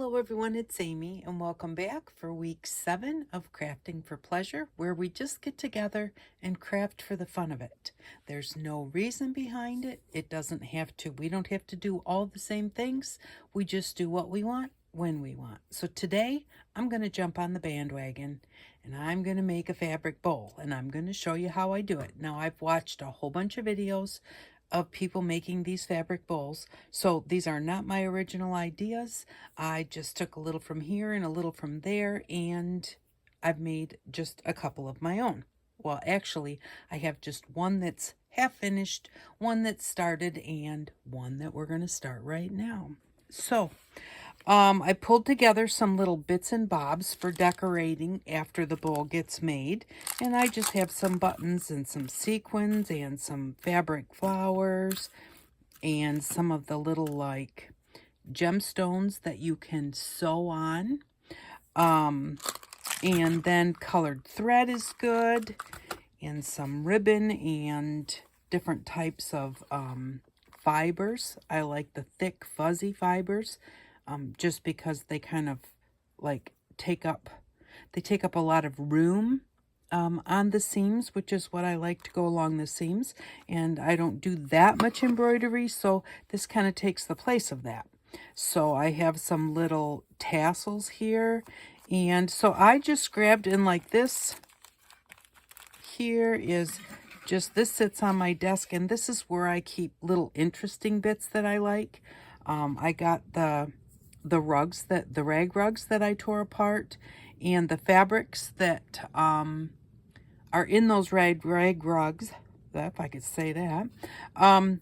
Hello everyone, it's Amy and welcome back for week 7 of Crafting for Pleasure, where we just get together and craft for the fun of it. There's no reason behind it. We don't have to do all the same things. We just do what we want when we want. So today I'm going to jump on the bandwagon and I'm going to make a fabric bowl and I'm going to show you how I do it. Now I've watched a whole bunch of videos of people making these fabric bowls. So these are not my original ideas. I just took a little from here and a little from there, and I've made just a couple of my own. Well, actually, I have just one that's half finished, one that's started, and one that we're going to start right now. So, I pulled together some little bits and bobs for decorating after the bowl gets made. And I just have some buttons and some sequins and some fabric flowers and some of the little like gemstones that you can sew on. And then colored thread is good, and some ribbon and different types of fibers. I like the thick fuzzy fibers just because they kind of like take up a lot of room on the seams, which is what I like to go along the seams. And I don't do that much embroidery, so this kind of takes the place of that. So I have some little tassels here. And so I just grabbed in like this. Here is just, this sits on my desk, and this is where I keep little interesting bits that I like. I got the rag rugs that I tore apart, and the fabrics that are in those rag rugs, if I could say that.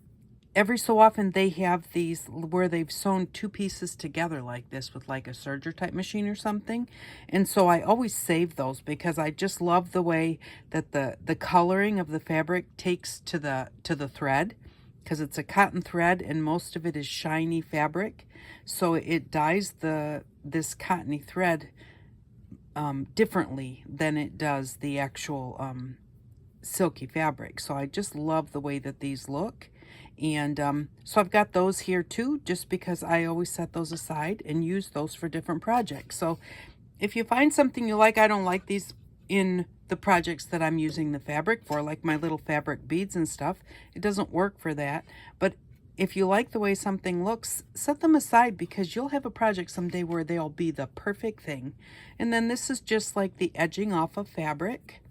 Every so often they have these where they've sewn two pieces together like this with like a serger type machine or something. And so I always save those because I just love the way that the coloring of the fabric takes to the thread, because it's a cotton thread and most of it is shiny fabric. So it dyes this cottony thread differently than it does the actual silky fabric. So I just love the way that these look. And so I've got those here too, just because I always set those aside and use those for different projects. So if you find something you like, I don't like these in the projects that I'm using the fabric for, like my little fabric beads and stuff. It doesn't work for that. But if you like the way something looks, set them aside, because you'll have a project someday where they'll be the perfect thing. And then this is just like the edging off of fabric.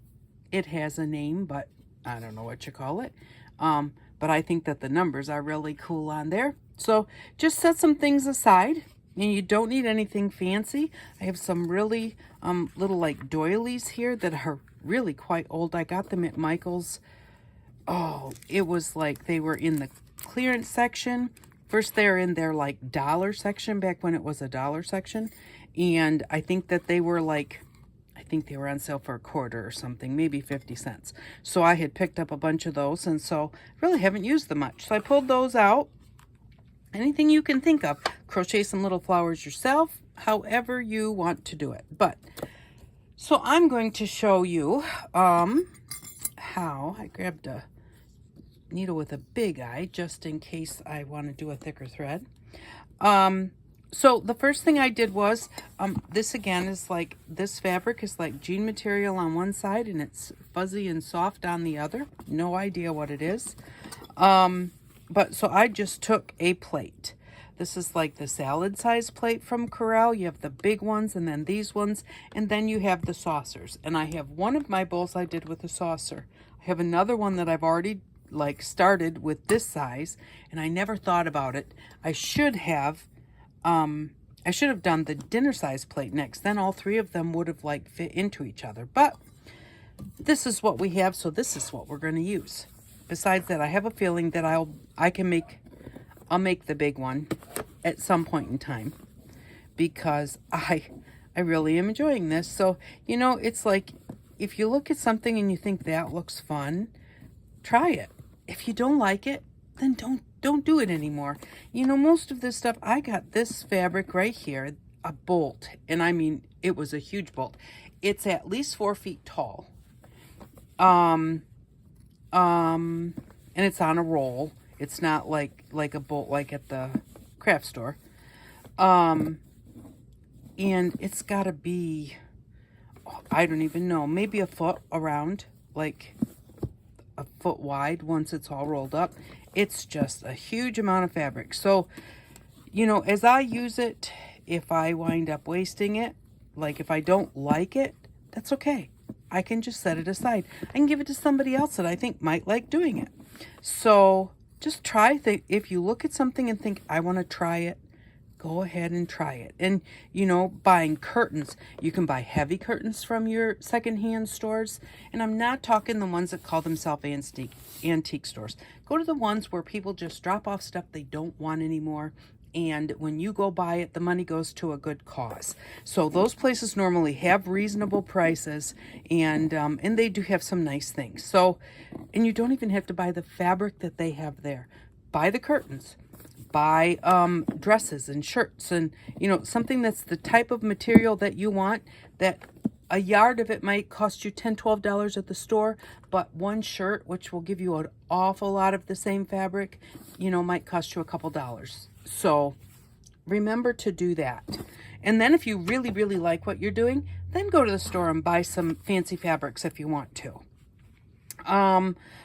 It has a name, but I don't know what you call it. But I think that the numbers are really cool on there. So just set some things aside, and you don't need anything fancy. I have some really little like doilies here that are really quite old. I got them at Michael's. Oh, it was like they were in the clearance section. First they're in their like dollar section back when it was a dollar section. And I think that they were like, I think they were on sale for a quarter or something, maybe 50 cents. So I had picked up a bunch of those, and so really haven't used them much. So I pulled those out. Anything you can think of. Crochet some little flowers yourself, however you want to do it. But, so I'm going to show you how I grabbed a needle with a big eye, just in case I want to do a thicker thread. So the first thing I did was, this again is like, this fabric is like jean material on one side and it's fuzzy and soft on the other. No idea what it is. But so I just took a plate. This is like the salad size plate from Corral. You have the big ones and then these ones, and then you have the saucers. And I have one of my bowls I did with a saucer. I have another one that I've already like started with this size, and I never thought about it. I should have done the dinner size plate next. Then all three of them would have like fit into each other. But this is what we have, so this is what we're going to use. Besides that, I have a feeling that I'll make the big one at some point in time, because I really am enjoying this. So, you know, it's like if you look at something and you think that looks fun, try it. If you don't like it, then don't do it anymore. You know, most of this stuff, I got this fabric right here, a bolt, and I mean, it was a huge bolt. It's at least 4 feet tall. And it's on a roll. It's not like a bolt like at the craft store. And it's got to be, I don't even know, maybe a foot around, like a foot wide once it's all rolled up. It's just a huge amount of fabric. So, you know, as I use it, if I wind up wasting it, like if I don't like it, that's okay. I can just set it aside. I can give it to somebody else that I think might like doing it. So just try. If you look at something and think, I want to try it, go ahead and try it. And, you know, buying curtains, you can buy heavy curtains from your secondhand stores. And I'm not talking the ones that call themselves antique stores. Go to the ones where people just drop off stuff they don't want anymore. And when you go buy it, the money goes to a good cause. So those places normally have reasonable prices, and they do have some nice things. So, and you don't even have to buy the fabric that they have there. Buy the curtains. Buy dresses and shirts, and you know, something that's the type of material that you want, that a yard of it might cost you $10-12 at the store, but one shirt, which will give you an awful lot of the same fabric, you know, might cost you a couple dollars. So remember to do that. And then if you really, really like what you're doing, then go to the store and buy some fancy fabrics if you want to.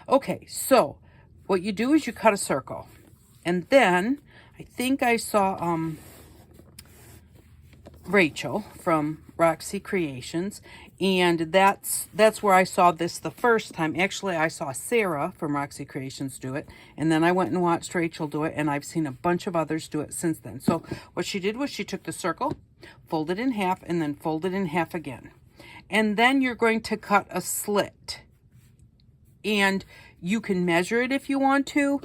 Okay, so what you do is you cut a circle. And then I think I saw Rachel from Roxy Creations, and that's where I saw this the first time. Actually, I saw Sarah from Roxy Creations do it, and then I went and watched Rachel do it, and I've seen a bunch of others do it since then. So what she did was she took the circle, folded in half, and then folded in half again. And then you're going to cut a slit. And you can measure it if you want to.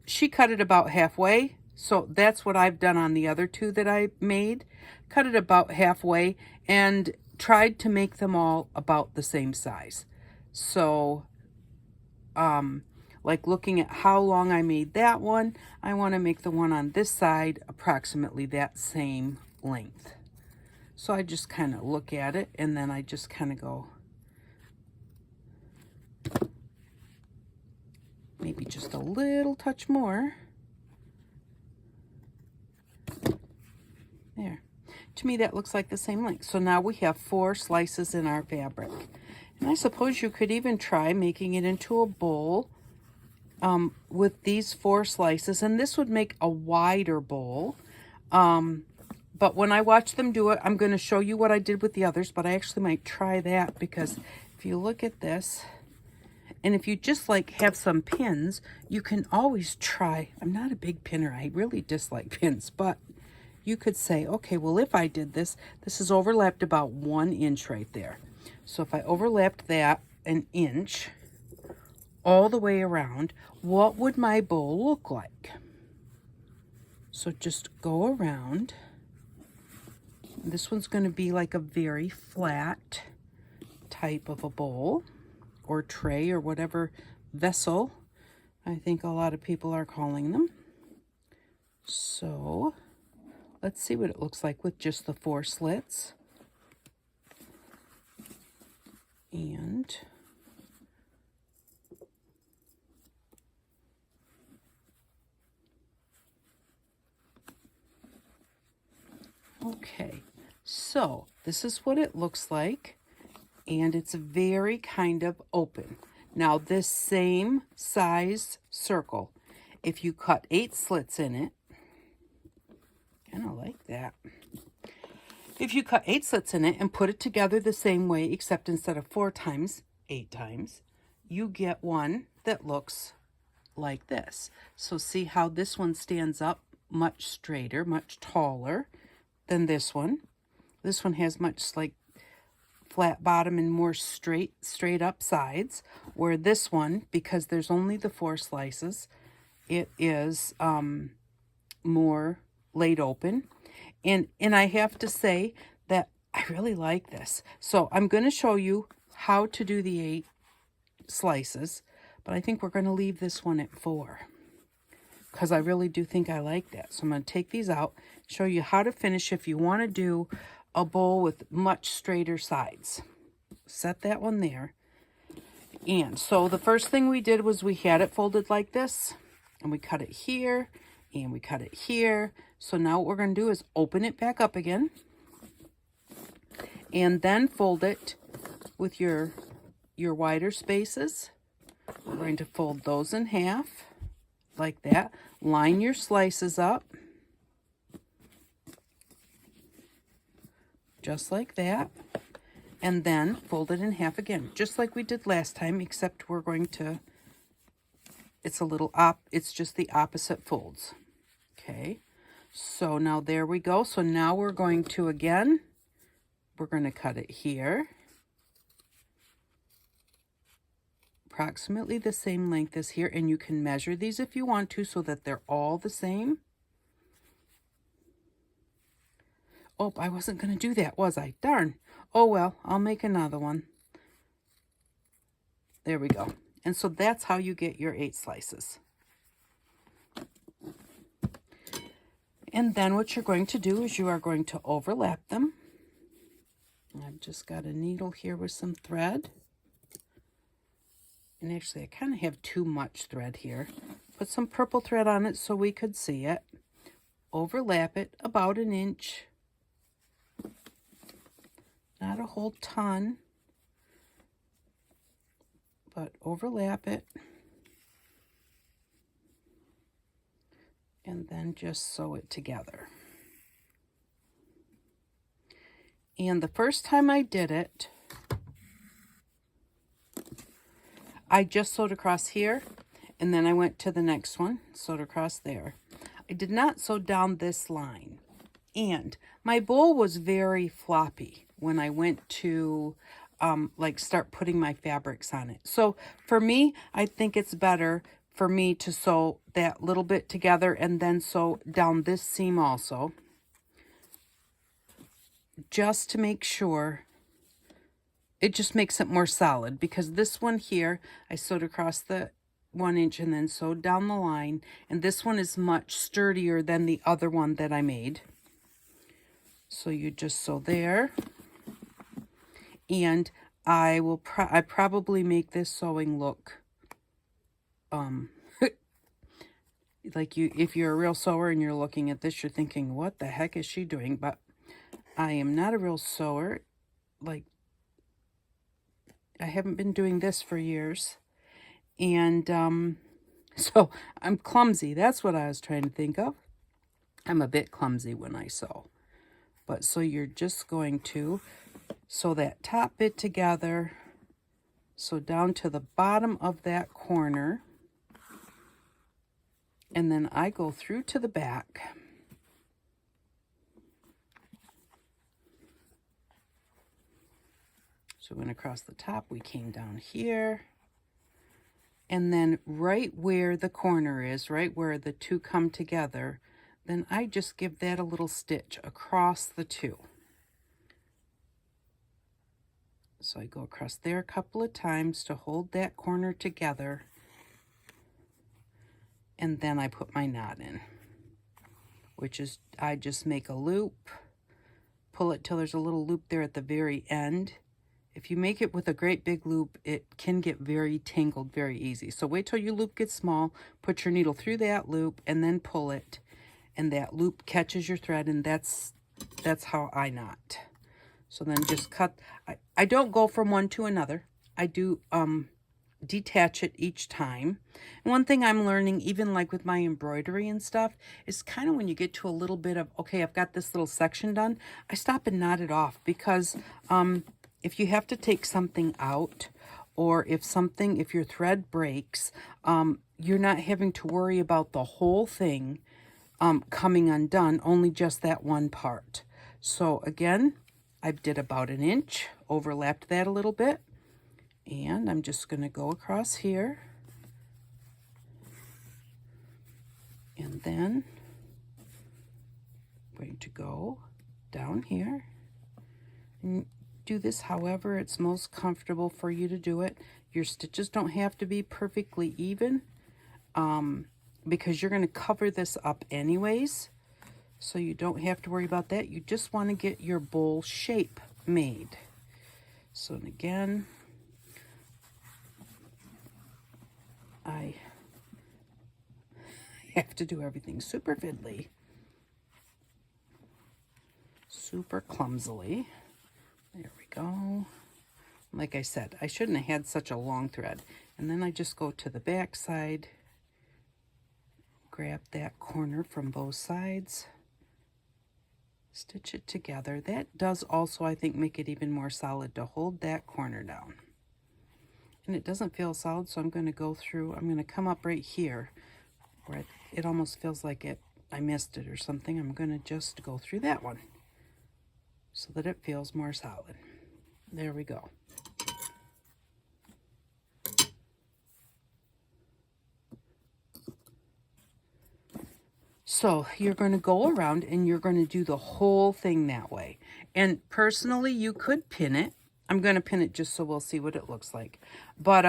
She cut it about halfway. So that's what I've done on the other two that I made. Cut it about halfway and tried to make them all about the same size. So, like looking at how long I made that one, I want to make the one on this side approximately that same length. So I just kind of look at it, and then I just kind of go, maybe just a little touch more. There. To me, that looks like the same length. So now we have 4 slices in our fabric. And I suppose you could even try making it into a bowl with these 4 slices. And this would make a wider bowl. But when I watch them do it, I'm going to show you what I did with the others. But I actually might try that, because if you look at this, and if you just like have some pins, you can always try. I'm not a big pinner. I really dislike pins, but you could say, okay, well, if I did this, this is overlapped about 1 inch right there. So if I overlapped that an inch all the way around, what would my bowl look like? So just go around. This one's going to be like a very flat type of a bowl or tray or whatever vessel I think a lot of people are calling them. So let's see what it looks like with just the 4 slits. And okay, so this is what it looks like, and it's very kind of open. Now this same size circle, if you cut 8 slits in it, kind of like that. If you cut 8 slits in it and put it together the same way, except instead of 4 times, 8 times, you get one that looks like this. So see how this one stands up much straighter, much taller than this one. This one has much like flat bottom and more straight up sides, where this one, because there's only the 4 slices, it is more laid open. And I have to say that I really like this. So I'm going to show you how to do the 8 slices, but I think we're going to leave this one at 4 because I really do think I like that. So I'm going to take these out, show you how to finish if you want to do a bowl with much straighter sides. Set that one there. And so the first thing we did was we had it folded like this, and we cut it here, and we cut it here. So now what we're going to do is open it back up again. and then fold it with your wider spaces. We're going to fold those in half like that. Line your slices up just like that, and then fold it in half again, just like we did last time, except we're going to, it's a little it's just the opposite folds. Okay, so now there we go. So now we're going to, again, we're going to cut it here, approximately the same length as here, and you can measure these if you want to so that they're all the same. Oh, I wasn't going to do that, was I? Darn. Oh, well, I'll make another one. There we go. And so that's how you get your 8 slices. And then what you're going to do is you are going to overlap them. I've just got a needle here with some thread. And actually, I kind of have too much thread here. Put some purple thread on it so we could see it. Overlap it about 1 inch. Not a whole ton, but overlap it. And then just sew it together. And the first time I did it, I just sewed across here, and then I went to the next one, sewed across there. I did not sew down this line. And my bowl was very floppy when I went to like start putting my fabrics on it. So for me, I think it's better for me to sew that little bit together and then sew down this seam also, just to make sure it just makes it more solid, because this one here, I sewed across the 1 inch and then sewed down the line, and this one is much sturdier than the other one that I made. So you just sew there, and I will I probably make this sewing look like if you're a real sewer and you're looking at this, you're thinking, what the heck is she doing? But I am not a real sewer. Like, I haven't been doing this for years, and so I'm clumsy. That's what I was trying to think of. I'm a bit clumsy when I sew. But so you're just going to sew that top bit together, so down to the bottom of that corner, and then I go through to the back. So we went across the top, we came down here, and then right where the corner is, right where the two come together, then I just give that a little stitch across the two. So I go across there a couple of times to hold that corner together, and then I put my knot in, which is, I just make a loop, pull it till there's a little loop there at the very end. If you make it with a great big loop, it can get very tangled very easy. So wait till your loop gets small, put your needle through that loop, and then pull it, and that loop catches your thread, and that's how I knot. So then just cut. I don't go from one to another. I do detach it each time. And one thing I'm learning, even like with my embroidery and stuff, is kind of when you get to a little bit of, okay, I've got this little section done, I stop and knot it off, because if you have to take something out, or if your thread breaks, you're not having to worry about the whole thing coming undone, only just that one part. So again, I did about 1 inch, overlapped that a little bit, and I'm just going to go across here, and then I'm going to go down here, and do this however it's most comfortable for you to do it. Your stitches don't have to be perfectly even, because you're going to cover this up anyways, so you don't have to worry about that. You just want to get your bowl shape made. So again, I have to do everything super fiddly, super clumsily. There we go. Like I said, I shouldn't have had such a long thread. And then I just go to the back side, grab that corner from both sides, stitch it together. That does also, I think, make it even more solid to hold that corner down. And it doesn't feel solid, so I'm going to go through, I'm going to come up right here where it almost feels like I missed it or something. I'm going to just go through that one so that it feels more solid. There we go. So you're going to go around and you're going to do the whole thing that way. And personally, you could pin it. I'm going to pin it just so we'll see what it looks like. But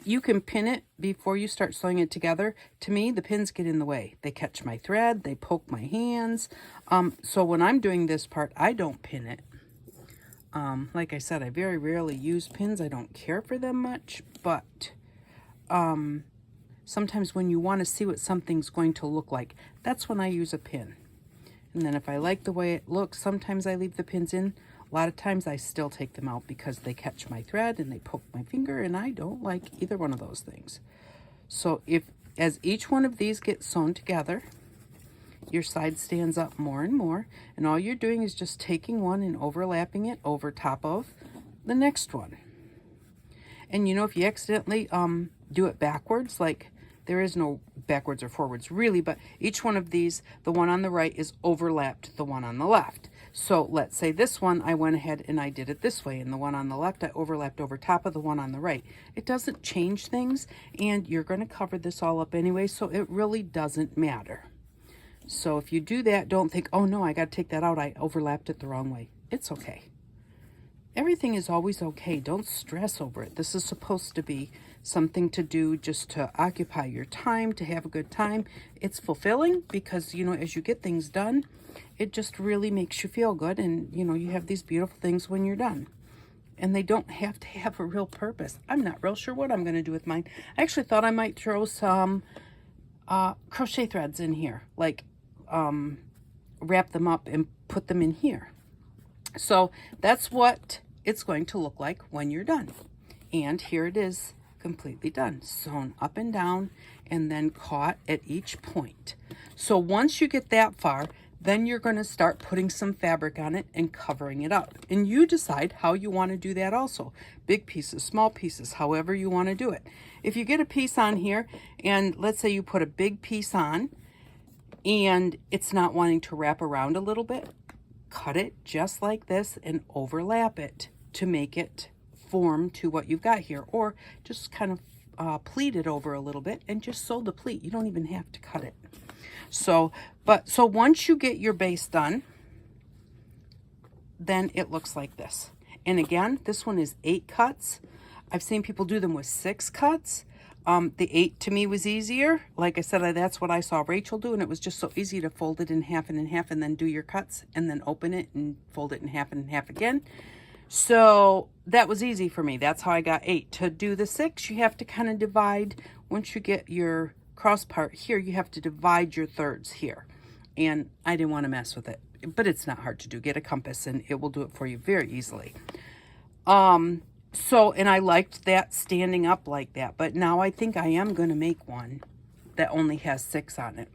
you can pin it before you start sewing it together. To me, the pins get in the way. They catch my thread. They poke my hands. So when I'm doing this part, I don't pin it. Like I said, I very rarely use pins. I don't care for them much. But sometimes when you want to see what something's going to look like, that's when I use a pin. And then if I like the way it looks, sometimes I leave the pins in. A lot of times I still take them out because they catch my thread and they poke my finger, and I don't like either one of those things. So as each one of these gets sewn together, your side stands up more and more, and all you're doing is just taking one and overlapping it over top of the next one. And you know, if you accidentally do it backwards, like there is no backwards or forwards really, but each one of these, the one on the right is overlapped the one on the left. So let's say this one, I went ahead and I did it this way, and the one on the left, I overlapped over top of the one on the right. It doesn't change things, and you're going to cover this all up anyway, so it really doesn't matter. So if you do that, don't think, oh no, I got to take that out. I overlapped it the wrong way. It's okay. Everything is always okay. Don't stress over it. This is supposed to be something to do just to occupy your time, to have a good time. It's fulfilling because, you know, as you get things done, it just really makes you feel good. And, you know, you have these beautiful things when you're done. And they don't have to have a real purpose. I'm not real sure what I'm going to do with mine. I actually thought I might throw some crochet threads in here. Like wrap them up and put them in here. So that's what it's going to look like when you're done. And here it is, completely done, sewn up and down and then caught at each point. So once you get that far, then you're going to start putting some fabric on it and covering it up. And you decide how you want to do that also. Big pieces, small pieces, however you want to do it. If you get a piece on here and let's say you put a big piece on and it's not wanting to wrap around a little bit, cut it just like this and overlap it to make it form to what you've got here, or just kind of pleat it over a little bit and just sew the pleat. You don't even have to cut it. So once you get your base done, then it looks like this. And again, this one is 8 cuts. I've seen people do them with 6 cuts. The 8 to me was easier. Like I said, that's what I saw Rachel do, and it was just so easy to fold it in half and in half and then do your cuts and then open it and fold it in half again. So that was easy for me. That's how I got 8. To do the 6, you have to kind of divide. Once you get your cross part here, you have to divide your thirds here. And I didn't want to mess with it, but it's not hard to do. Get a compass and it will do it for you very easily. And I liked that standing up like that, but now I think I am going to make one that only has 6 on it.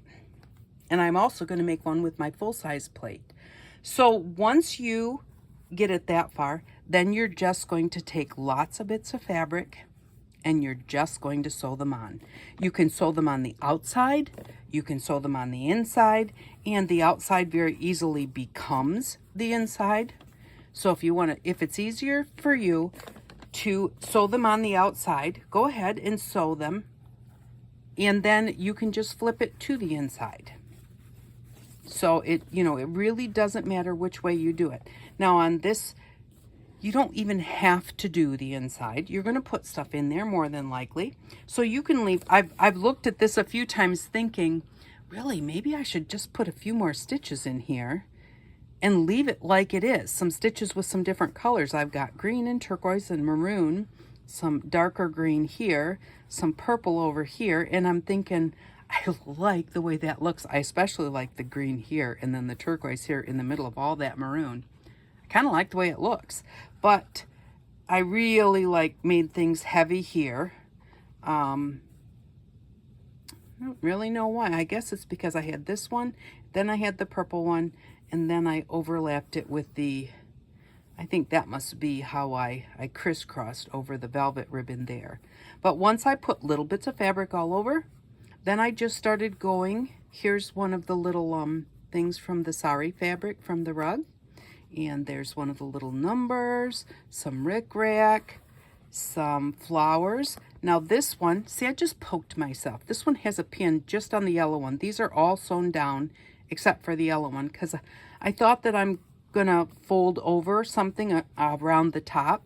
And I'm also going to make one with my full-size plate. So once you get it that far, then you're just going to take lots of bits of fabric and you're just going to sew them on. You can sew them on the outside, you can sew them on the inside, and the outside very easily becomes the inside. So if it's easier for you to sew them on the outside, go ahead and sew them, and then you can just flip it to the inside. So it really doesn't matter which way you do it. Now on this, you don't even have to do the inside. You're going to put stuff in there more than likely. So you can leave. I've looked at this a few times thinking, really, maybe I should just put a few more stitches in here and leave it like it is. Some stitches with some different colors. I've got green and turquoise and maroon, some darker green here, some purple over here, and I'm thinking, I like the way that looks. I especially like the green here and then the turquoise here in the middle of all that maroon. I kind of like the way it looks, but I really made things heavy here. I don't really know why. I guess it's because I had this one, then I had the purple one, and then I overlapped it with the, I think that must be how I crisscrossed over the velvet ribbon there. But once I put little bits of fabric all over, then I just started going. Here's one of the little things from the sari fabric from the rug. And there's one of the little numbers, some rickrack, some flowers. Now this one, see, I just poked myself. This one has a pin just on the yellow one. These are all sewn down except for the yellow one because I thought that I'm gonna fold over something around the top,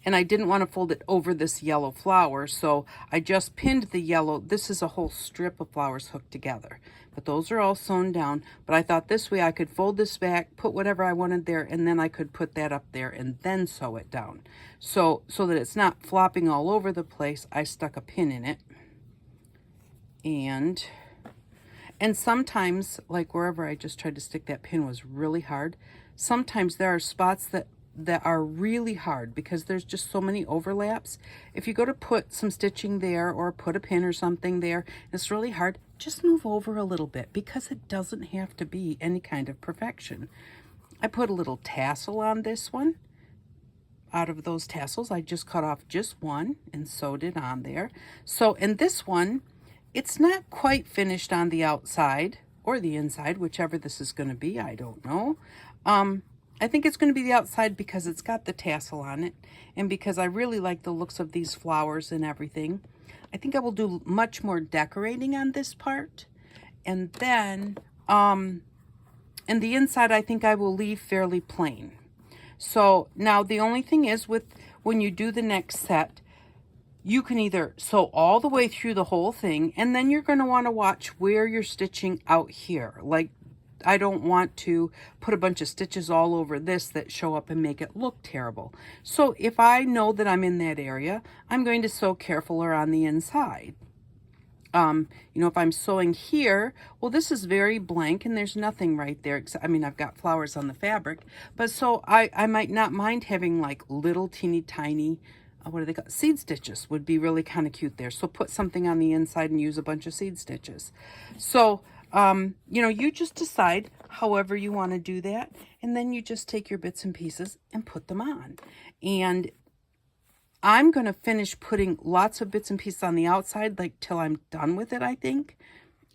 and I didn't want to fold it over this yellow flower, so I just pinned the yellow. This is a whole strip of flowers hooked together, but those are all sewn down. But I thought this way I could fold this back, put whatever I wanted there, and then I could put that up there and then sew it down. So that it's not flopping all over the place, I stuck a pin in it. And sometimes, like wherever I just tried to stick that pin was really hard. Sometimes there are spots that are really hard because there's just so many overlaps. If you go to put some stitching there or put a pin or something there, it's really hard, just move over a little bit because it doesn't have to be any kind of perfection. I put a little tassel on this one. Out of those tassels, I just cut off just one and sewed it on there. So, and this one, it's not quite finished on the outside or the inside, whichever this is going to be, I don't know. I think it's going to be the outside because it's got the tassel on it and because I really like the looks of these flowers and everything. I think I will do much more decorating on this part. And then, and the inside I think I will leave fairly plain. So now the only thing is with when you do the next set, you can either sew all the way through the whole thing, and then you're going to want to watch where you're stitching out here. Like, I don't want to put a bunch of stitches all over this that show up and make it look terrible. So if I know that I'm in that area, I'm going to sew carefuler on the inside. You know, if I'm sewing here, well, this is very blank and there's nothing right there. I mean, I've got flowers on the fabric, but so I might not mind having like little teeny tiny, what do they call, seed stitches would be really kind of cute there. So put something on the inside and use a bunch of seed stitches. So, you know, you just decide however you want to do that. And then you just take your bits and pieces and put them on. And I'm going to finish putting lots of bits and pieces on the outside, like till I'm done with it, I think,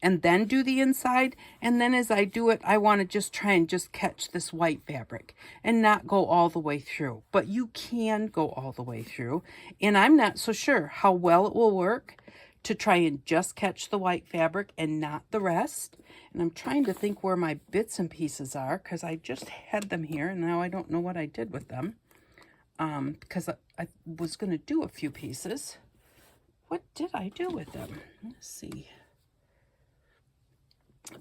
and then do the inside. And then as I do it, I want to just try and just catch this white fabric and not go all the way through. But you can go all the way through. And I'm not so sure how well it will work to try and just catch the white fabric and not the rest. And I'm trying to think where my bits and pieces are because I just had them here and now I don't know what I did with them. Because I was going to do a few pieces. What did I do with them? Let's see.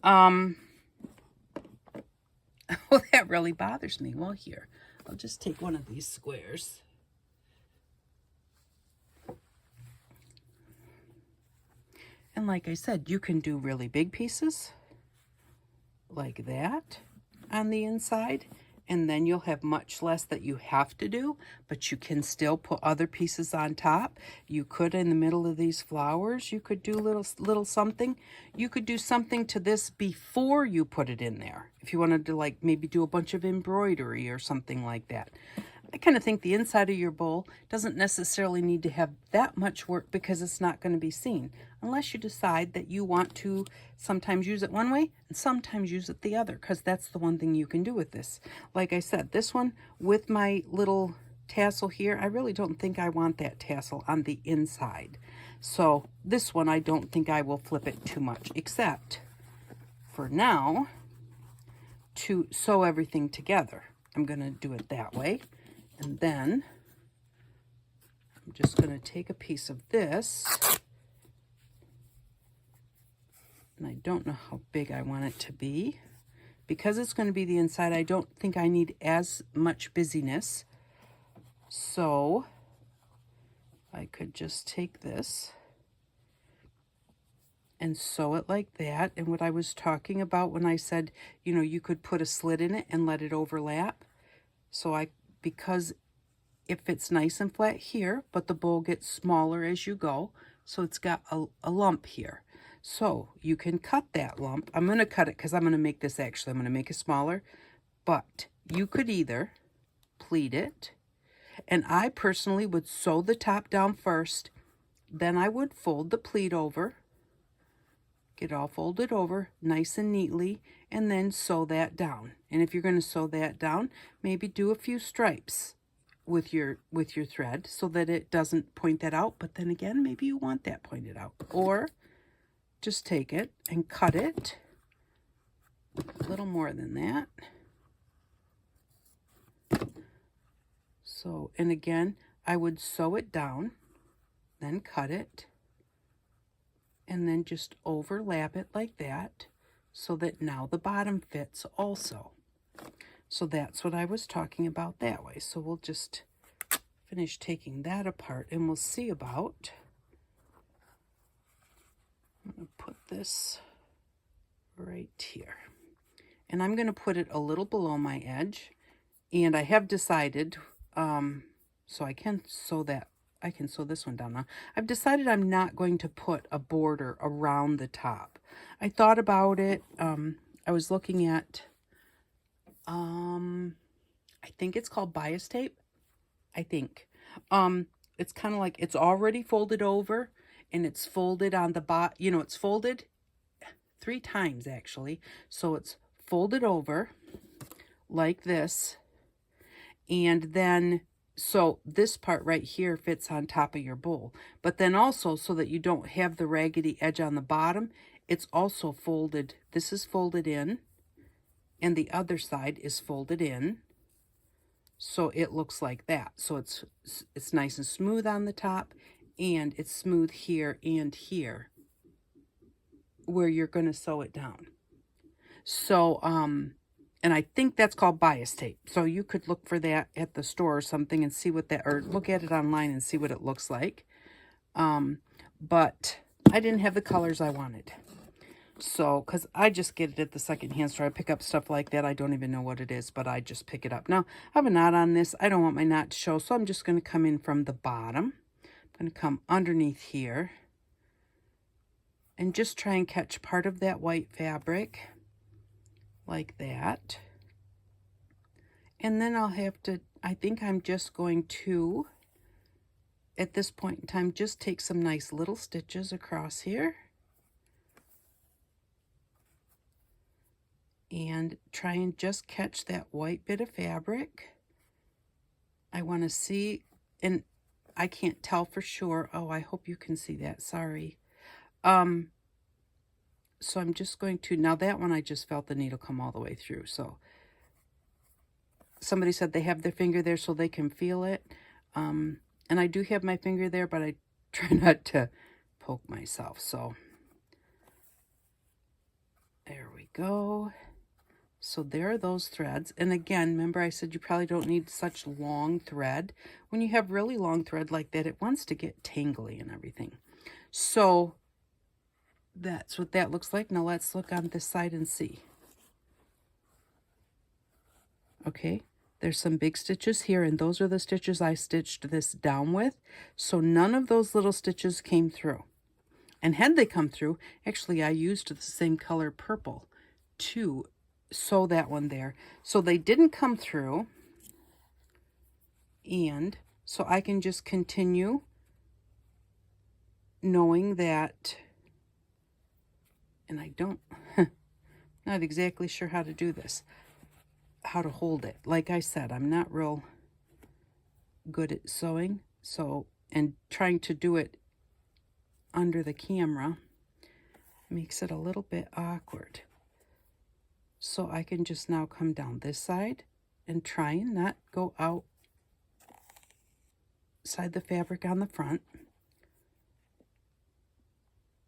Oh, that really bothers me. Well, here, I'll just take one of these squares. And like I said, you can do really big pieces like that on the inside. And then you'll have much less that you have to do, but you can still put other pieces on top. You could, in the middle of these flowers, you could do little something. You could do something to this before you put it in there. If you wanted to like maybe do a bunch of embroidery or something like that. I kind of think the inside of your bowl doesn't necessarily need to have that much work because it's not going to be seen. Unless you decide that you want to sometimes use it one way and sometimes use it the other, because that's the one thing you can do with this. Like I said, this one with my little tassel here, I really don't think I want that tassel on the inside. So this one, I don't think I will flip it too much, except for now to sew everything together. I'm going to do it that way. And then I'm just going to take a piece of this, and I don't know how big I want it to be. Because it's going to be the inside, I don't think I need as much busyness. So I could just take this and sew it like that. And what I was talking about when I said, you know, you could put a slit in it and let it overlap. So because it fits nice and flat here, but the bowl gets smaller as you go. So it's got a lump here. So you can cut that lump. I'm going to cut it because I'm going to make this actually. I'm going to make it smaller. But you could either pleat it. And I personally would sew the top down first. Then I would fold the pleat over. Get it all folded over nice and neatly. And then sew that down. And if you're going to sew that down, maybe do a few stripes with your thread so that it doesn't point that out. But then again, maybe you want that pointed out. Or just take it and cut it a little more than that. So, and again, I would sew it down, then cut it, and then just overlap it like that so that now the bottom fits also. So that's what I was talking about that way. So we'll just finish taking that apart and we'll see about, I'm going to put this right here. And I'm going to put it a little below my edge. And I have decided, so I can sew this one down now. I've decided I'm not going to put a border around the top. I thought about it. I was looking at, I think it's called bias tape. I think. It's kind of like it's already folded over and it's folded on the bottom. You know, it's folded 3 times actually. So it's folded over like this. And then, so this part right here fits on top of your bowl. But then also, so that you don't have the raggedy edge on the bottom, it's also folded. This is folded in, and the other side is folded in. So it looks like that. So it's nice and smooth on the top, and it's smooth here and here where you're going to sew it down. So, and I think that's called bias tape. So you could look for that at the store or something and see what that, or look at it online and see what it looks like. But I didn't have the colors I wanted. So, because I just get it at the secondhand store. I pick up stuff like that. I don't even know what it is, but I just pick it up. Now, I have a knot on this. I don't want my knot to show, so I'm just going to come in from the bottom. I'm going to come underneath here and just try and catch part of that white fabric like that. And then I'll have to, I think I'm just going to, at this point in time, just take some nice little stitches across here. And try and just catch that white bit of fabric. I want to see, and I can't tell for sure. Oh, I hope you can see that. Sorry. So I'm just going to, now that one I just felt the needle come all the way through. So somebody said they have their finger there so they can feel it. And I do have my finger there, but I try not to poke myself. So there we go. So there are those threads. And again, remember I said you probably don't need such long thread. When you have really long thread like that, it wants to get tangly and everything. So that's what that looks like. Now let's look on this side and see. Okay, there's some big stitches here, and those are the stitches I stitched this down with. So none of those little stitches came through. And had they come through, actually I used the same color purple to sew that one there. So they didn't come through. And so I can just continue knowing that, and I don't, not exactly sure how to do this, how to hold it. Like I said, I'm not real good at sewing. So, and trying to do it under the camera makes it a little bit awkward. So I can just now come down this side and try and not go outside the fabric on the front.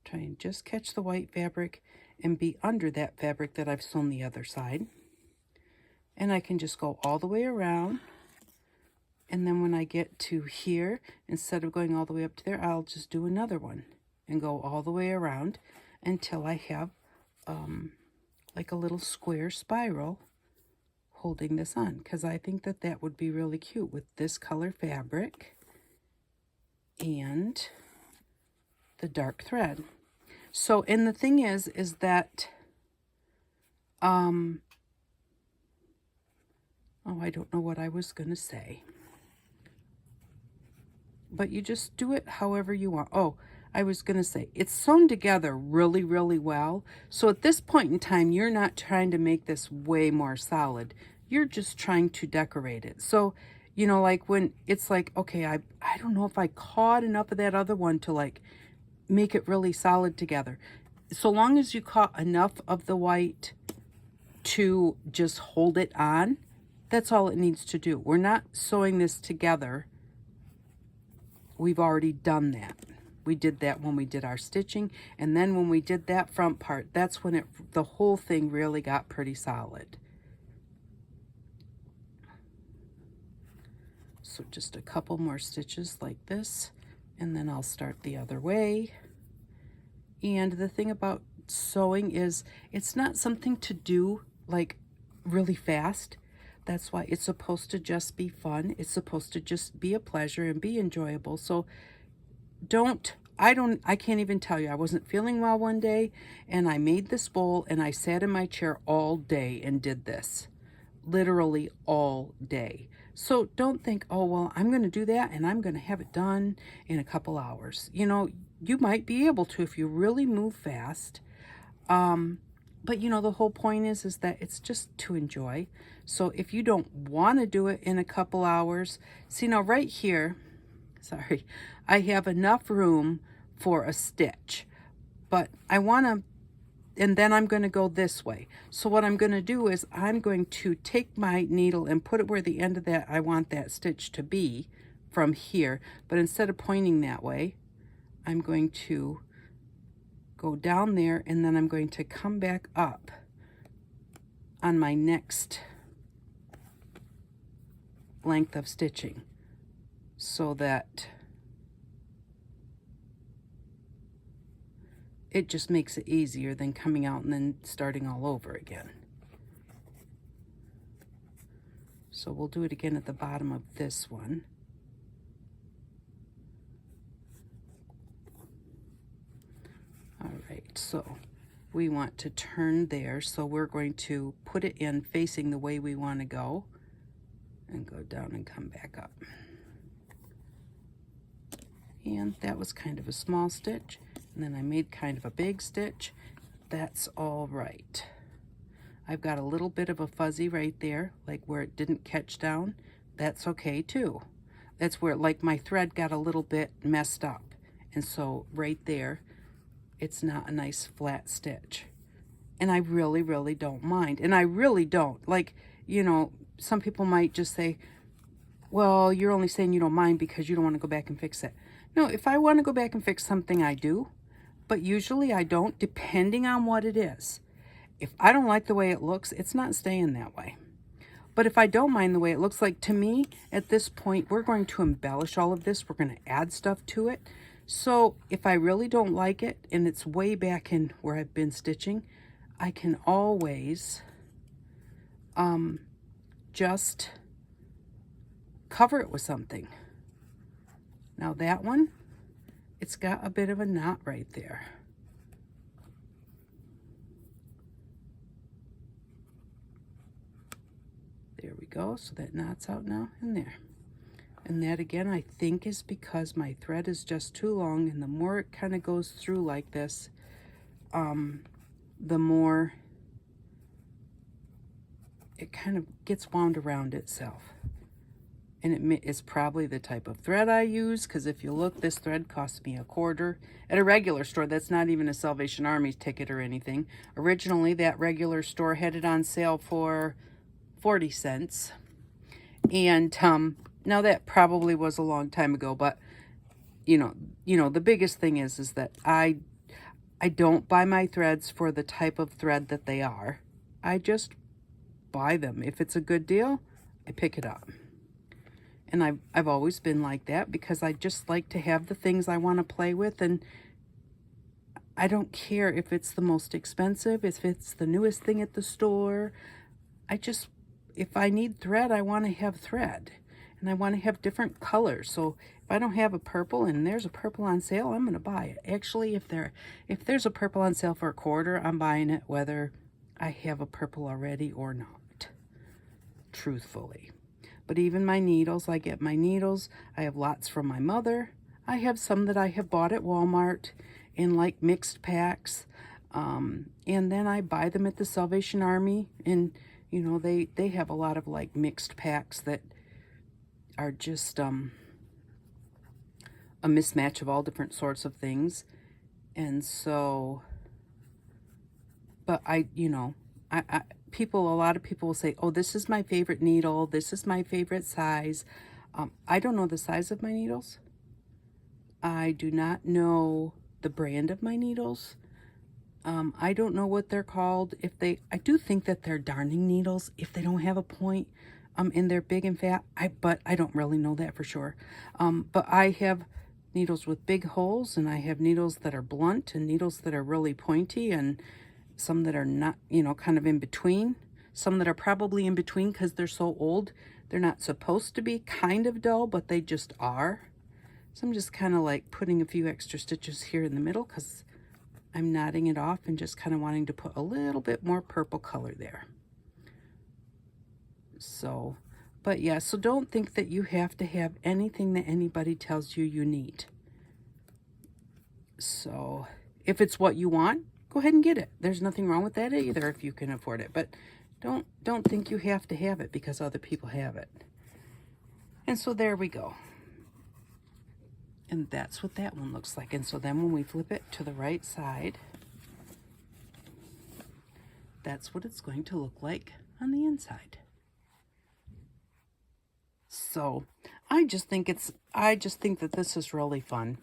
Try and just catch the white fabric and be under that fabric that I've sewn the other side. And I can just go all the way around. And then when I get to here, instead of going all the way up to there, I'll just do another one and go all the way around until I have like a little square spiral holding this on, because I think that that would be really cute with this color fabric and the dark thread. So, and the thing is that, oh, I don't know what I was going to say. But you just do it however you want. Oh, I was going to say, it's sewn together really, really well. So at this point in time, you're not trying to make this way more solid. You're just trying to decorate it. So, you know, like when it's like, okay, I don't know if I caught enough of that other one to like make it really solid together. So long as you caught enough of the white to just hold it on, that's all it needs to do. We're not sewing this together. We've already done that. We did that when we did our stitching, and then when we did that front part, that's when the whole thing really got pretty solid. So just a couple more stitches like this, and then I'll start the other way. And the thing about sewing is it's not something to do like really fast. That's why it's supposed to just be fun. It's supposed to just be a pleasure and be enjoyable. So I can't even tell you. I wasn't feeling well one day and I made this bowl and I sat in my chair all day and did this. Literally all day. So don't think, oh, well, I'm going to do that and I'm going to have it done in a couple hours. You know, you might be able to if you really move fast. But you know, the whole point is that it's just to enjoy. So if you don't want to do it in a couple hours, see now right here, sorry, I have enough room for a stitch, but I want to, and then I'm going to go this way. So what I'm going to do is I'm going to take my needle and put it where the end of that I want that stitch to be from here. But instead of pointing that way, I'm going to go down there and then I'm going to come back up on my next length of stitching so that it just makes it easier than coming out and then starting all over again. So we'll do it again at the bottom of this one. All right, so we want to turn there, so we're going to put it in facing the way we want to go and go down and come back up. And that was kind of a small stitch, and then I made kind of a big stitch. That's all right. I've got a little bit of a fuzzy right there, like where it didn't catch down. That's okay too. That's where like my thread got a little bit messed up, and so right there, it's not a nice flat stitch. And I really, really don't mind. And I really don't. Like, you know, some people might just say, well, you're only saying you don't mind because you don't want to go back and fix it. No, if I want to go back and fix something, I do. But usually I don't, depending on what it is. If I don't like the way it looks, it's not staying that way. But if I don't mind the way it looks, like to me, at this point, we're going to embellish all of this. We're going to add stuff to it. So if I really don't like it and it's way back in where I've been stitching, I can always just cover it with something. Now that one, it's got a bit of a knot right there. There we go. So that knot's out now in there. And that again, I think is because my thread is just too long, and the more it kind of goes through like this, the more it kind of gets wound around itself. And it's probably the type of thread I use, because if you look, this thread cost me $1/4 at a regular store. That's not even a Salvation Army ticket or anything. Originally, that regular store had it on sale for 40 cents. And now that probably was a long time ago, but you know, the biggest thing is that I don't buy my threads for the type of thread that they are. I just buy them. If it's a good deal, I pick it up. And I've always been like that because I just like to have the things I want to play with, and I don't care if it's the most expensive, if it's the newest thing at the store. if I need thread, I want to have thread. And I want to have different colors. So if I don't have a purple and there's a purple on sale, I'm going to buy it. Actually, if there's a purple on sale for a quarter, I'm buying it whether I have a purple already or not, truthfully. But even my needles, I get my needles. I have lots from my mother. I have some that I have bought at Walmart in like mixed packs. And then I buy them at the Salvation Army. And, you know, they have a lot of like mixed packs that are just a mismatch of all different sorts of things. And so, but you know, a lot of people will say, oh, this is my favorite needle. This is my favorite size. I don't know the size of my needles. I do not know the brand of my needles. I don't know what they're called. I do think that they're darning needles if they don't have a point, and they're big and fat. But I don't really know that for sure. But I have needles with big holes, and I have needles that are blunt, and needles that are really pointy, and some that are not, you know, kind of in between. Some that are probably in between because they're so old. They're not supposed to be kind of dull, but they just are. So I'm just kind of like putting a few extra stitches here in the middle because I'm knotting it off and just kind of wanting to put a little bit more purple color there. So, but yeah, so don't think that you have to have anything that anybody tells you you need. So if it's what you want, go ahead and get it. There's nothing wrong with that either if you can afford it. But don't think you have to have it because other people have it. And so there we go. And that's what that one looks like. And so then when we flip it to the right side, that's what it's going to look like on the inside. So I just think that this is really fun.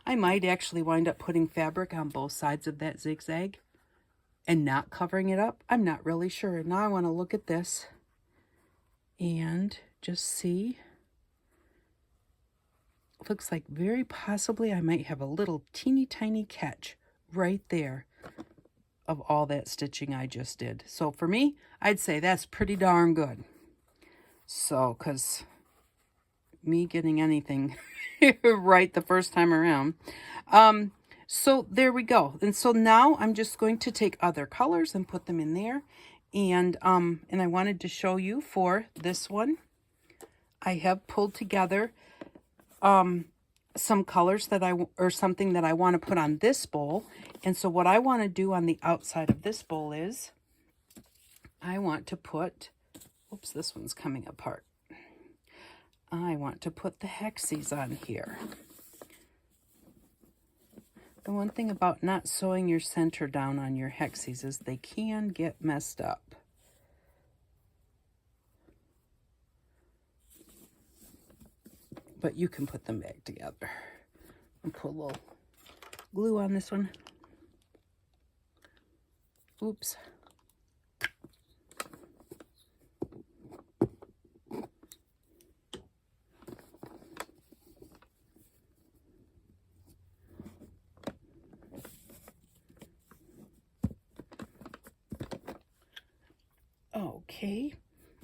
I might actually wind up putting fabric on both sides of that zigzag and not covering it up. I'm not really sure. Now I want to look at this and just see. Looks like very possibly I might have a little teeny tiny catch right there of all that stitching I just did. So for me, I'd say that's pretty darn good. So, because me getting anything right the first time around. So there we go. And so now I'm just going to take other colors and put them in there. And I wanted to show you for this one, I have pulled together some colors or something that I want to put on this bowl. And so what I want to do on the outside of this bowl is I want to put, oops, this one's coming apart. I want to put the hexies on here. The one thing about not sewing your center down on your hexies is they can get messed up. But you can put them back together. And put a little glue on this one. Oops. Okay.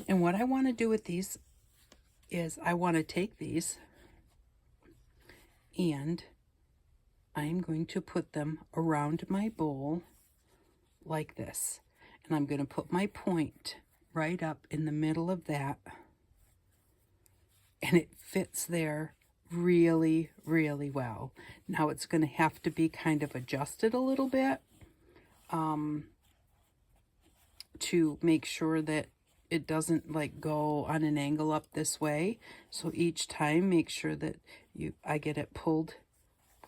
And what I want to do with these is I want to take these and I'm going to put them around my bowl like this. And I'm going to put my point right up in the middle of that. And it fits there really, really well. Now it's going to have to be kind of adjusted a little bit to make sure that it doesn't like go on an angle up this way. So each time make sure that I get it pulled,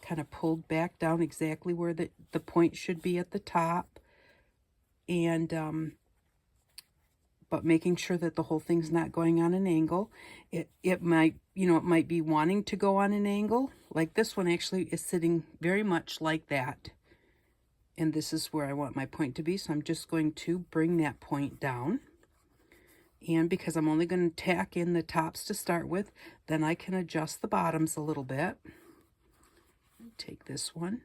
kind of pulled back down exactly where the point should be at the top. And but making sure that the whole thing's not going on an angle. It might, you know, it might be wanting to go on an angle. Like this one actually is sitting very much like that. And this is where I want my point to be. So I'm just going to bring that point down. And because I'm only going to tack in the tops to start with, then I can adjust the bottoms a little bit. Take this one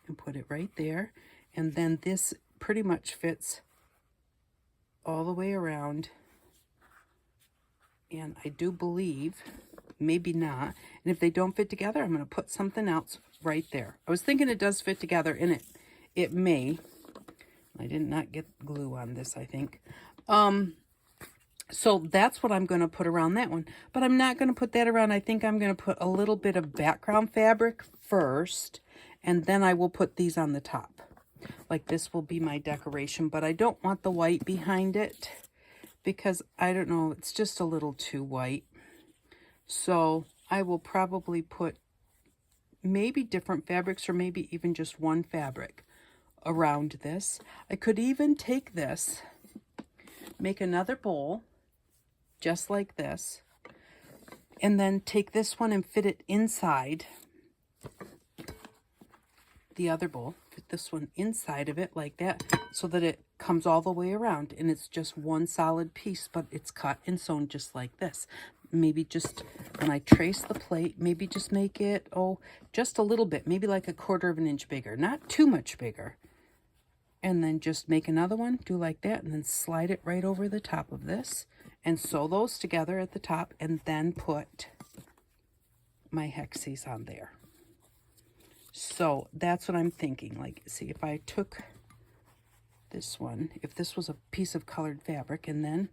and put it right there. And then this pretty much fits all the way around And I do believe, maybe not. And if they don't fit together, I'm going to put something else right there. I was thinking it does fit together, and it may. I did not get glue on this, I think. So that's what I'm going to put around that one. But I'm not going to put that around. I think I'm going to put a little bit of background fabric first, and then I will put these on the top. Like this will be my decoration, but I don't want the white behind it because, I don't know, it's just a little too white. So I will probably put maybe different fabrics or maybe even just one fabric around this. I could even take this, make another bowl just like this, and then take this one and fit it inside the other bowl. Fit this one inside of it like that so that it comes all the way around and it's just one solid piece, but it's cut and sewn just like this. Maybe just when I trace the plate, maybe just make it, oh, just a little bit, maybe like a 1/4 of an inch bigger, not too much bigger. And then just make another one, do like that, and then slide it right over the top of this and sew those together at the top, and then put my hexes on there. So that's what I'm thinking. Like, see, if I took this one, if this was a piece of colored fabric, and then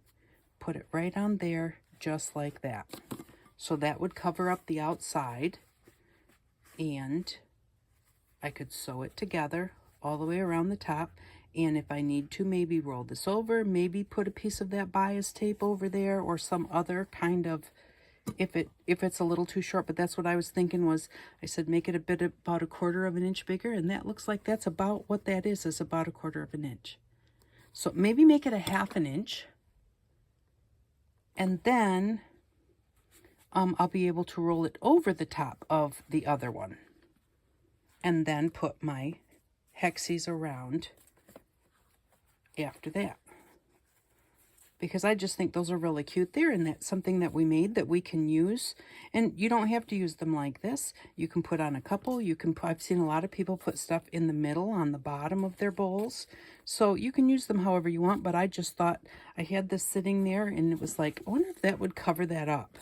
put it right on there just like that. So that would cover up the outside, and I could sew it together all the way around the top. And if I need to, maybe roll this over, maybe put a piece of that bias tape over there, or some other kind of, if it's a little too short. But that's what I was thinking was, I said make it about a 1/4 of an inch bigger, and that looks like that's about what that is about a 1/4 of an inch. So maybe make it a 1/2 inch, and then I'll be able to roll it over the top of the other one, and then put my hexes around after that, because I just think those are really cute there, and that's something that we made that we can use. And you don't have to use them like this. You can put on a couple. You can, I've seen a lot of people put stuff in the middle on the bottom of their bowls, so you can use them however you want. But I just thought, I had this sitting there and it was like, I wonder if that would cover that up.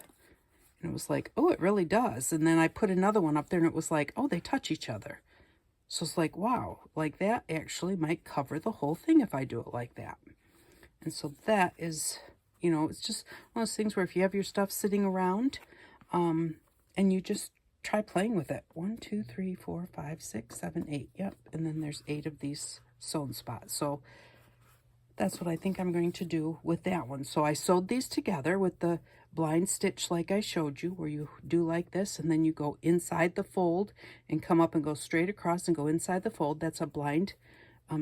And it was like, oh, it really does. And then I put another one up there and it was like, oh, they touch each other. So it's like, wow, like that actually might cover the whole thing if I do it like that. And so that is, you know, it's just one of those things where if you have your stuff sitting around, and you just try playing with it. 1, 2, 3, 4, 5, 6, 7, 8. Yep. And then there's 8 of these sewn spots. So that's what I think I'm going to do with that one. So I sewed these together with the blind stitch like I showed you, where you do like this, and then you go inside the fold and come up and go straight across and go inside the fold. That's a blind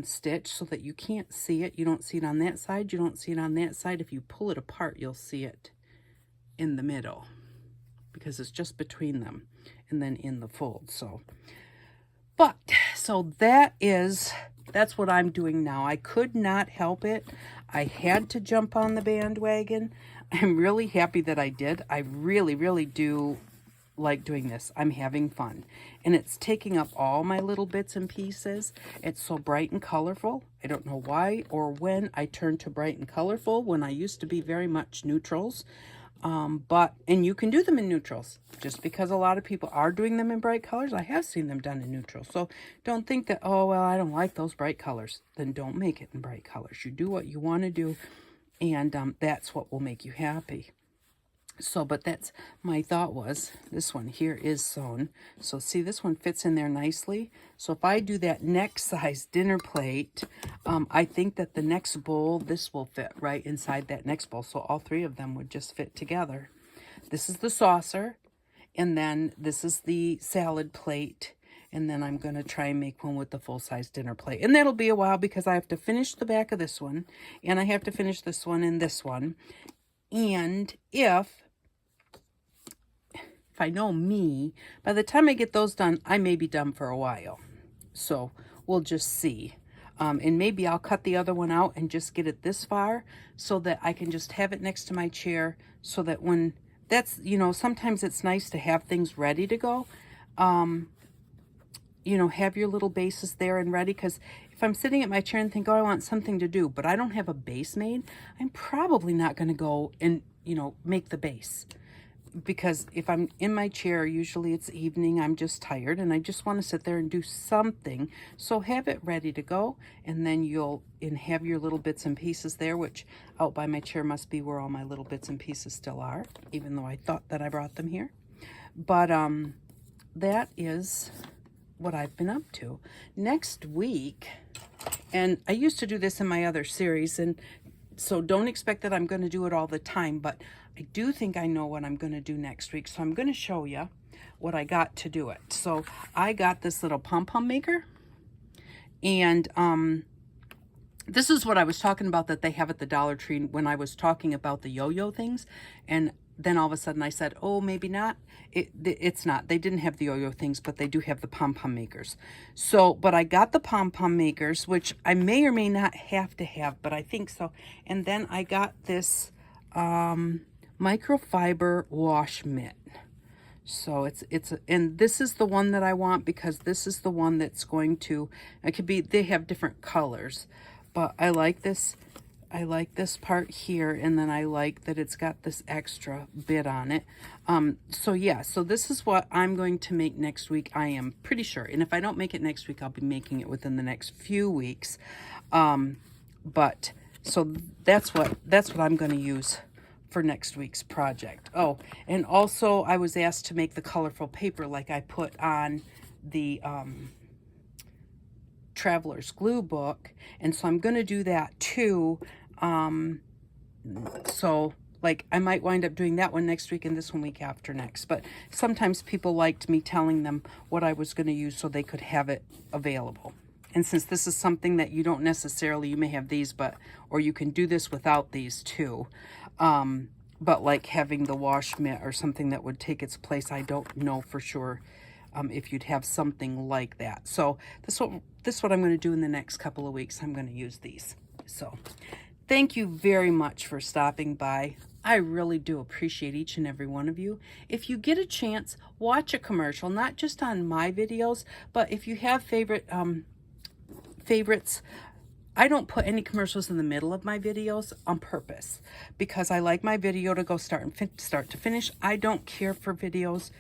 stitch so that you can't see it. You don't see it on that side. You don't see it on that side. If you pull it apart, you'll see it in the middle because it's just between them and then in the fold. So that's what I'm doing now. I could not help it. I had to jump on the bandwagon. I'm really happy that I did. I really, really do like doing this. I'm having fun. And it's taking up all my little bits and pieces. It's so bright and colorful. I don't know why or when I turned to bright and colorful when I used to be very much neutrals. And you can do them in neutrals. Just because a lot of people are doing them in bright colors, I have seen them done in neutrals. So don't think that, oh, well, I don't like those bright colors. Then don't make it in bright colors. You do what you want to do, and that's what will make you happy. So, but that's, my thought was, this one here is sewn. So see, this one fits in there nicely. So if I do that next size dinner plate, I think that the next bowl, this will fit right inside that next bowl. So all 3 of them would just fit together. This is the saucer, and then this is the salad plate. And then I'm going to try and make one with the full-size dinner plate. And that'll be a while because I have to finish the back of this one, and I have to finish this one and this one. And if I know me, by the time I get those done, I may be done for a while. So we'll just see. And maybe I'll cut the other one out and just get it this far so that I can just have it next to my chair, so that when that's, you know, sometimes it's nice to have things ready to go. You know, have your little bases there and ready, because if I'm sitting at my chair and think, oh, I want something to do, but I don't have a base made, I'm probably not going to go and you know, make the base. Because if I'm in my chair, usually it's evening, I'm just tired and I just want to sit there and do something. So have it ready to go, and then you'll have your little bits and pieces there, which out by my chair must be where all my little bits and pieces still are, even though I thought that I brought them here. But that is what I've been up to. Next week, and I used to do this in my other series, and so don't expect that I'm going to do it all the time, but I do think I know what I'm going to do next week. So I'm going to show you what I got to do it. So I got this little pom-pom maker, and this is what I was talking about that they have at the Dollar Tree when I was talking about the yo-yo things. And then all of a sudden I said, oh, maybe not. It's not. They didn't have the yo-yo things, but they do have the pom-pom makers. So, but I got the pom-pom makers, which I may or may not have to have, but I think so. And then I got this microfiber wash mitt. So and this is the one that I want, because this is the one that's going to, it could be, they have different colors, but I like this. I like this part here, and then I like that it's got this extra bit on it. So yeah, so this is what I'm going to make next week, I am pretty sure. And if I don't make it next week, I'll be making it within the next few weeks. But so that's what I'm going to use for next week's project. Oh, and also I was asked to make the colorful paper like I put on the Traveler's Glue book, and so I'm going to do that too. So like I might wind up doing that one next week and this one week after next, but sometimes people liked me telling them what I was going to use so they could have it available. And since this is something that you don't necessarily, you may have these, but, or you can do this without these too. But like having the wash mitt or something that would take its place, I don't know for sure if you'd have something like that. So this is what I'm going to do in the next couple of weeks. I'm going to use these. So thank you very much for stopping by. I really do appreciate each and every one of you. If you get a chance, watch a commercial, not just on my videos, but if you have favorites. I don't put any commercials in the middle of my videos on purpose, because I like my video to go start to finish. I don't care for videos.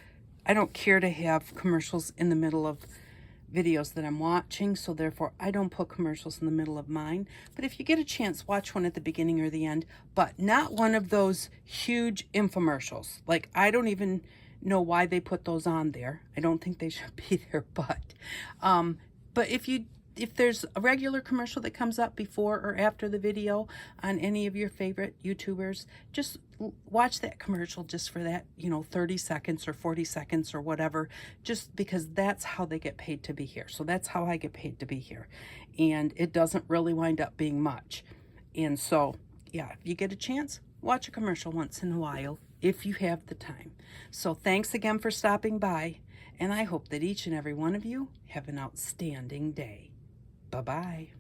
I don't care to have commercials in the middle of videos that I'm watching, so therefore I don't put commercials in the middle of mine. But if you get a chance, watch one at the beginning or the end, but not one of those huge infomercials. Like, I don't even know why they put those on there. I don't think they should be there, but if there's a regular commercial that comes up before or after the video on any of your favorite YouTubers, just watch that commercial just for that, 30 seconds or 40 seconds or whatever, just because that's how they get paid to be here. So that's how I get paid to be here. And it doesn't really wind up being much. And so, yeah, if you get a chance, watch a commercial once in a while if you have the time. So thanks again for stopping by, and I hope that each and every one of you have an outstanding day. Bye-bye.